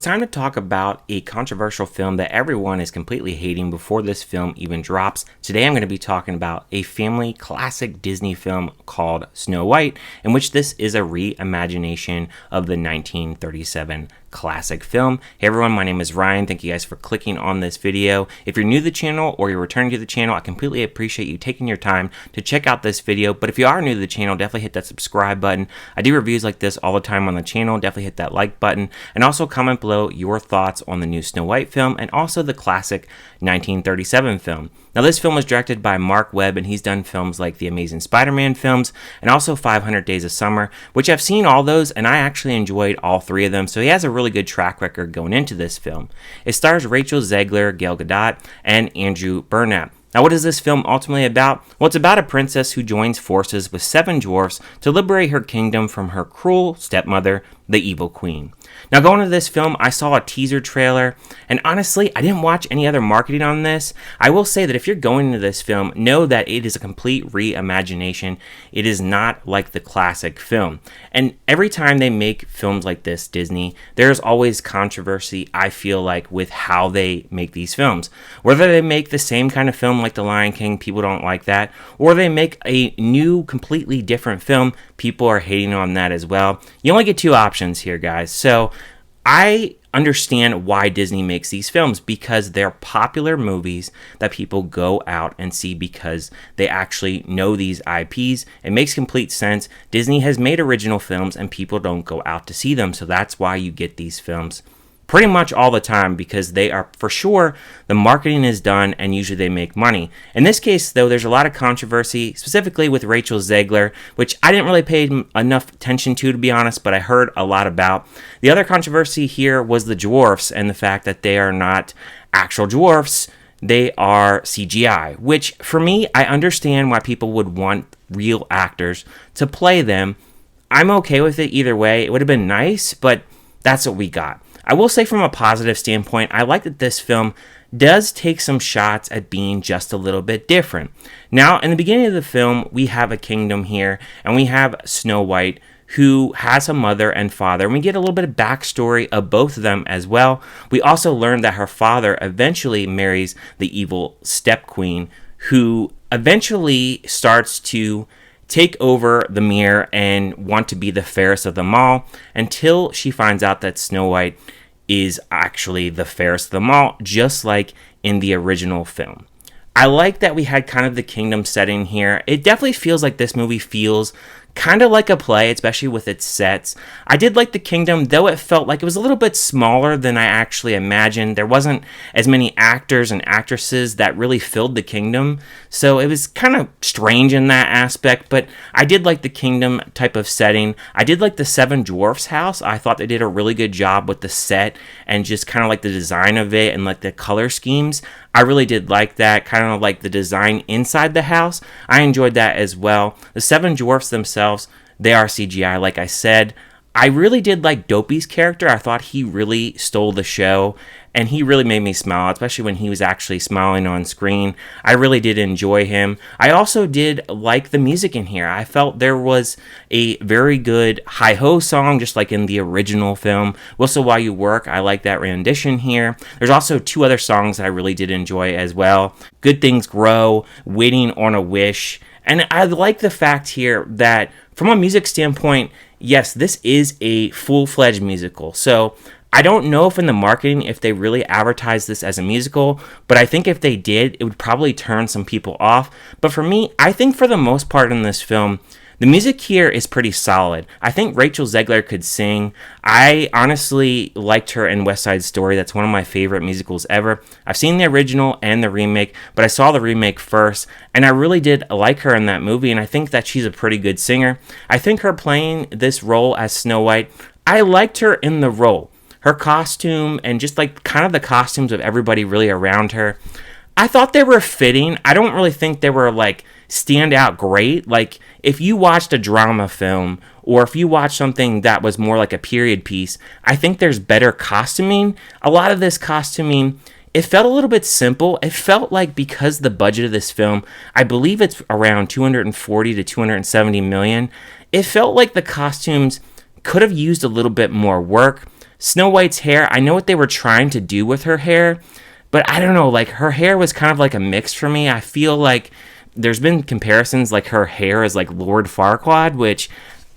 time to talk about a controversial film that everyone is completely hating before this film even drops. Today I'm going to be talking about a family classic Disney film called Snow White, in which this is a reimagination of the 1937 classic film. Hey everyone, my name is Ryan. Thank you guys for clicking on this video. If you're new to the channel or you're returning to the channel, I completely appreciate you taking your time to check out this video. But if you are new to the channel, definitely hit that subscribe button. I do reviews like this all the time on the channel. Definitely hit that like button and also comment below your thoughts on the new Snow White film and also the classic 1937 film. Now this film was directed by Marc Webb, and he's done films like the Amazing Spider-Man films and also 500 Days of Summer, which I've seen all those and I actually enjoyed all three of them, so he has a really good track record going into this film. It stars Rachel Zegler, Gadot, and Andrew Burnap. Now what is this film ultimately about? Well, it's about a princess who joins forces with seven dwarfs to liberate her kingdom from her cruel stepmother, the evil queen. Now going into this film, I saw a teaser trailer, and honestly, I didn't watch any other marketing on this. I will say that if you're going into this film, know that it is a complete reimagination. It is not like the classic film. And every time they make films like this, Disney, there's always controversy, I feel like, with how they make these films. Whether they make the same kind of film like The Lion King, people don't like that, or they make a new, completely different film, people are hating on that as well. You only get two options here, guys. So I understand why Disney makes these films, because they're popular movies that people go out and see because they actually know these IPs. It makes complete sense. Disney has made original films and people don't go out to see them, so that's why you get these films pretty much all the time, because they are, for sure, the marketing is done and usually they make money. In this case, though, there's a lot of controversy, specifically with Rachel Zegler, which I didn't really pay enough attention to be honest, but I heard a lot about. The other controversy here was the dwarfs and the fact that they are not actual dwarfs, they are CGI, which for me, I understand why people would want real actors to play them. I'm okay with it either way. It would have been nice, but that's what we got. I will say from a positive standpoint, I like that this film does take some shots at being just a little bit different. Now, in the beginning of the film, we have a kingdom here, and we have Snow White, who has a mother and father, and we get a little bit of backstory of both of them as well. We also learn that her father eventually marries the evil step queen, who eventually starts to take over the mirror and want to be the fairest of them all, until she finds out that Snow White is actually the fairest of them all, just like in the original film. I like that we had kind of the kingdom setting here. It definitely feels like this movie feels kind of like a play, especially with its sets. I did like the kingdom, though it felt like it was a little bit smaller than I actually imagined. There wasn't as many actors and actresses that really filled the kingdom, so it was kind of strange in that aspect, but I did like the kingdom type of setting. I did like the Seven Dwarfs house. I thought they did a really good job with the set and just kind of like the design of it and like the color schemes. I really did like that, kind of like the design inside the house. I enjoyed that as well. The Seven Dwarfs themselves, they are CGI, like I said. I really did like Dopey's character. I thought he really stole the show, and he really made me smile, especially when he was actually smiling on screen. I really did enjoy him. I also did like the music in here. I felt there was a very good Hi-Ho song, just like in the original film. Whistle While You Work, I like that rendition here. There's also two other songs that I really did enjoy as well. Good Things Grow, Waiting on a Wish. And I like the fact here that from a music standpoint, yes, this is a full-fledged musical. So I don't know if in the marketing, if they really advertised this as a musical, but I think if they did, it would probably turn some people off. But for me, I think for the most part in this film, the music here is pretty solid. I think Rachel Zegler could sing. I honestly liked her in West Side Story. That's one of my favorite musicals ever. I've seen the original and the remake, but I saw the remake first, and I really did like her in that movie, and I think that she's a pretty good singer. I think her playing this role as Snow White, I liked her in the role. Her costume and just like kind of the costumes of everybody really around her, I thought they were fitting. I don't really think they were like stand out great. Like if you watched a drama film or if you watched something that was more like a period piece, I think there's better costuming. A lot of this costuming, it felt a little bit simple. It felt like because the budget of this film, I believe it's around 240 to 270 million, it felt like the costumes could have used a little bit more work. Snow White's hair, I know what they were trying to do with her hair, but I don't know, like her hair was kind of like a mix for me. I feel like there's been comparisons like her hair is like Lord Farquaad, which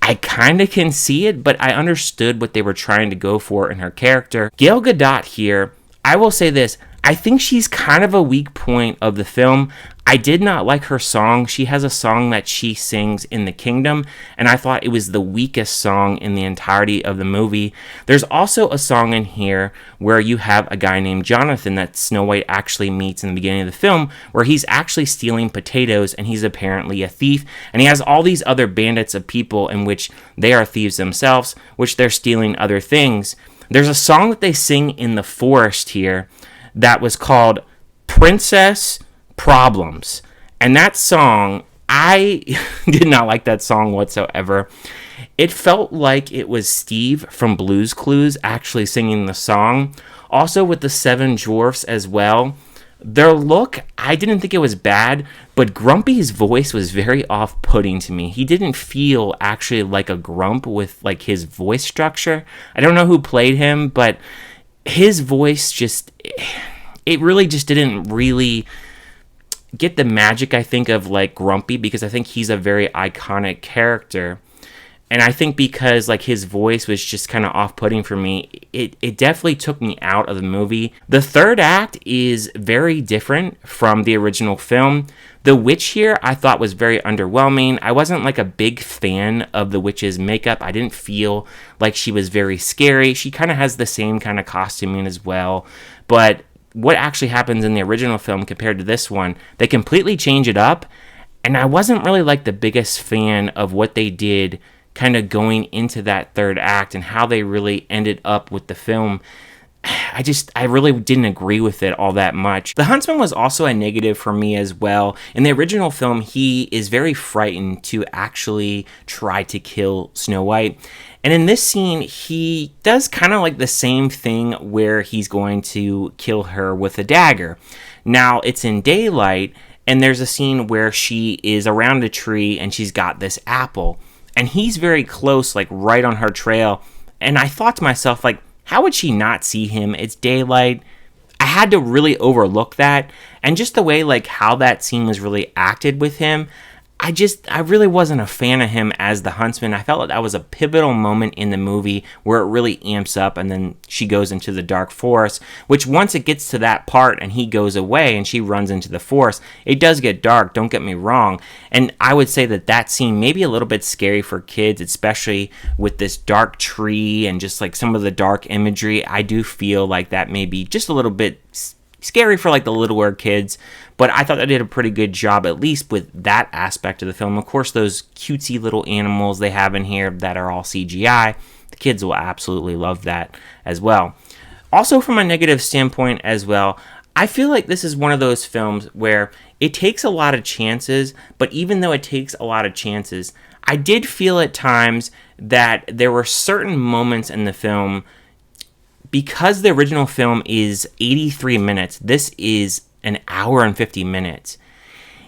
I kind of can see it, but I understood what they were trying to go for in her character. Gal Gadot here, I will say this, I think she's kind of a weak point of the film. I did not like her song. She has a song that she sings in The Kingdom, and I thought it was the weakest song in the entirety of the movie. There's also a song in here where you have a guy named Jonathan that Snow White actually meets in the beginning of the film, where he's actually stealing potatoes, and he's apparently a thief, and he has all these other bandits of people in which they are thieves themselves, which they're stealing other things. There's a song that they sing in the forest here that was called Princess Problems. And that song, I did not like that song whatsoever. It felt like it was Steve from Blue's Clues actually singing the song. Also with the Seven Dwarfs as well. Their look, I didn't think it was bad, but Grumpy's voice was very off-putting to me. He didn't feel actually like a grump with like his voice structure. I don't know who played him, but his voice just, it really just didn't really get the magic, I think, of like Grumpy, because I think he's a very iconic character. And I think because like his voice was just kind of off-putting for me, it definitely took me out of the movie. The third act is very different from the original film. The witch here I thought was very underwhelming. I wasn't like a big fan of the witch's makeup. I didn't feel like she was very scary. She kind of has the same kind of costuming as well. But what actually happens in the original film compared to this one, they completely change it up. And I wasn't really like the biggest fan of what they did kind of going into that third act and how they really ended up with the film. I really didn't agree with it all that much. The Huntsman was also a negative for me as well. In the original film, he is very frightened to actually try to kill Snow White. And in this scene, he does kind of like the same thing where he's going to kill her with a dagger. Now, it's in daylight, and there's a scene where she is around a tree and she's got this apple. And he's very close, like right on her trail. And I thought to myself, like, how would she not see him? It's daylight. I had to really overlook that. And just the way, like, how that scene was really acted with him, I really wasn't a fan of him as the Huntsman. I felt like that was a pivotal moment in the movie where it really amps up, and then she goes into the dark forest, which once it gets to that part and he goes away and she runs into the forest, it does get dark, don't get me wrong. And I would say that that scene may be a little bit scary for kids, especially with this dark tree and just like some of the dark imagery. I do feel like that may be just a little bit scary for like the littler kids, but I thought they did a pretty good job, at least with that aspect of the film. Of course, those cutesy little animals they have in here that are all CGI, the kids will absolutely love that as well. Also, from a negative standpoint as well, I feel like this is one of those films where it takes a lot of chances, but even though it takes a lot of chances, I did feel at times that there were certain moments in the film. Because the original film is 83 minutes, this is an hour and 50 minutes.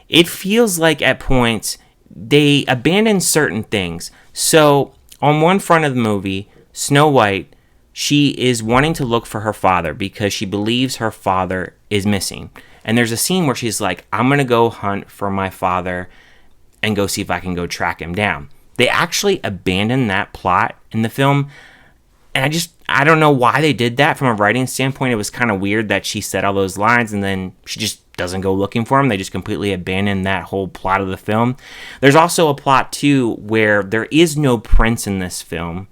It feels like at points they abandon certain things. So on one front of the movie, Snow White, she is wanting to look for her father because she believes her father is missing. And there's a scene where she's like, I'm going to go hunt for my father and go see if I can go track him down. They actually abandon that plot in the film. And I don't know why they did that. From a writing standpoint, it was kind of weird that she said all those lines and then she just doesn't go looking for him. They just completely abandon that whole plot of the film. There's also a plot, too, where there is no prince in this film.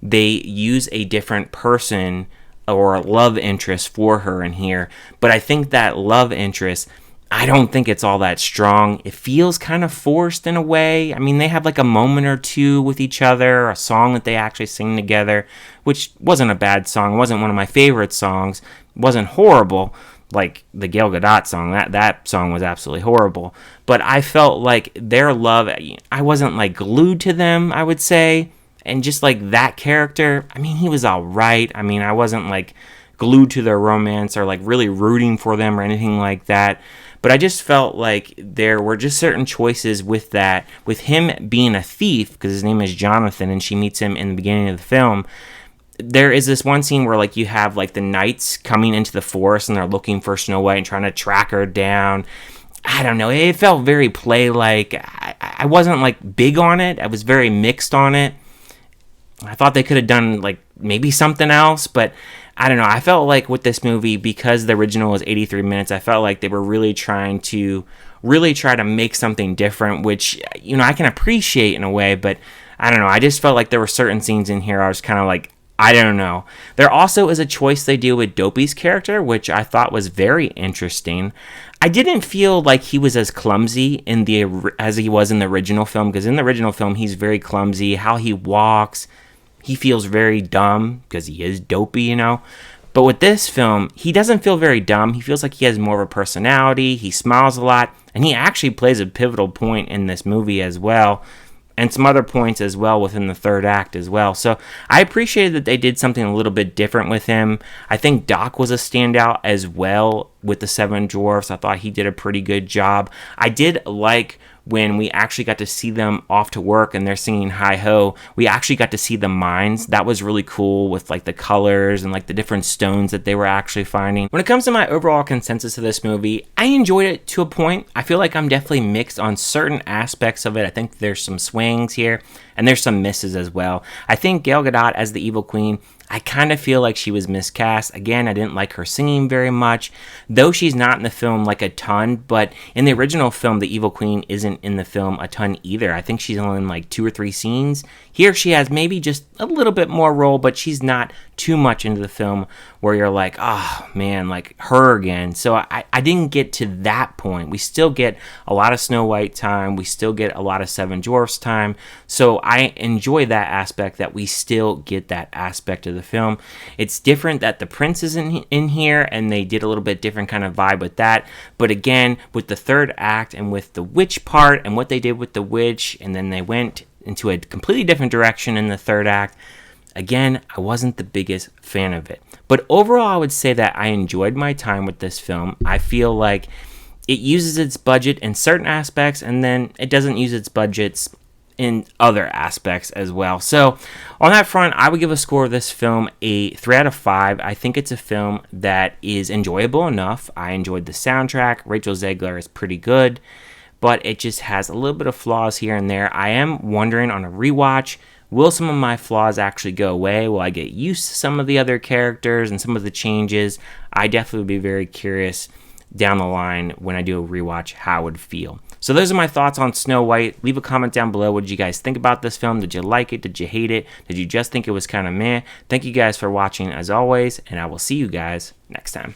They use a different person or love interest for her in here. But I think that love interest, I don't think it's all that strong. It feels kind of forced in a way. I mean, they have like a moment or two with each other, a song that they actually sing together, which wasn't a bad song. It wasn't one of my favorite songs. It wasn't horrible like the Gal Gadot song. That song was absolutely horrible. But I felt like their love, I wasn't like glued to them, I would say. And just like that character, I mean, he was all right. I mean, I wasn't like glued to their romance or like really rooting for them or anything like that. but I just felt like there were just certain choices with that, with him being a thief, because his name is Jonathan, and she meets him in the beginning of the film. There is this one scene where, like, you have, like, the knights coming into the forest, and they're looking for Snow White and trying to track her down. I don't know, it felt very play-like. I wasn't, like, big on it. I was very mixed on it. I thought they could have done, like, maybe something else, but I don't know. I felt like with this movie, because the original was 83 minutes, I felt like they were really trying to try to make something different, which, you know, I can appreciate in a way, but I don't know. I just felt like there were certain scenes in here I was kind of like, I don't know. There also is a choice they do with Dopey's character, which I thought was very interesting. I didn't feel like he was as clumsy as he was in the original film, because in the original film, he's very clumsy. How he walks, he feels very dumb, because he is Dopey, you know. But with this film, he doesn't feel very dumb. He feels like he has more of a personality. He smiles a lot, and he actually plays a pivotal point in this movie as well, and some other points as well within the third act as well. So I appreciated that they did something a little bit different with him. I think Doc was a standout as well with the Seven Dwarfs. I thought he did a pretty good job. I did like when we actually got to see them off to work and they're singing Hi-Ho. We actually got to see the mines. That was really cool with, like, the colors and, like, the different stones that they were actually finding. When it comes to my overall consensus of this movie, I enjoyed it to a point. I feel like I'm definitely mixed on certain aspects of it. I think there's some swings here and there's some misses as well. I think Gal Gadot as the Evil Queen, I kind of feel like she was miscast. Again, I didn't like her singing very much, though she's not in the film like a ton, but in the original film, the Evil Queen isn't in the film a ton either. I think she's only in like 2 or 3 scenes. Here she has maybe just a little bit more role, but she's not too much into the film where you're like, oh man, like her again. So I didn't get to that point. We still get a lot of Snow White time. We still get a lot of Seven Dwarfs time. So I enjoy that aspect, that we still get that aspect of the film. It's different that the prince is in here, and they did a little bit different kind of vibe with that. But again, with the third act and with the witch part and what they did with the witch, and then they went into a completely different direction in the third act, again, I wasn't the biggest fan of it. But overall, I would say that I enjoyed my time with this film. I feel like it uses its budget in certain aspects, and then it doesn't use its budgets in other aspects as well. So on that front, I would give a score of this film a 3 out of 5. I think it's a film that is enjoyable enough. I enjoyed the soundtrack. Rachel Zegler is pretty good, but it just has a little bit of flaws here and there. I am wondering on a rewatch, will some of my flaws actually go away? Will I get used to some of the other characters and some of the changes? I definitely would be very curious down the line when I do a rewatch how it would feel. So those are my thoughts on Snow White. Leave a comment down below. What did you guys think about this film? Did you like it? Did you hate it? Did you just think it was kind of meh? Thank you guys for watching as always, and I will see you guys next time.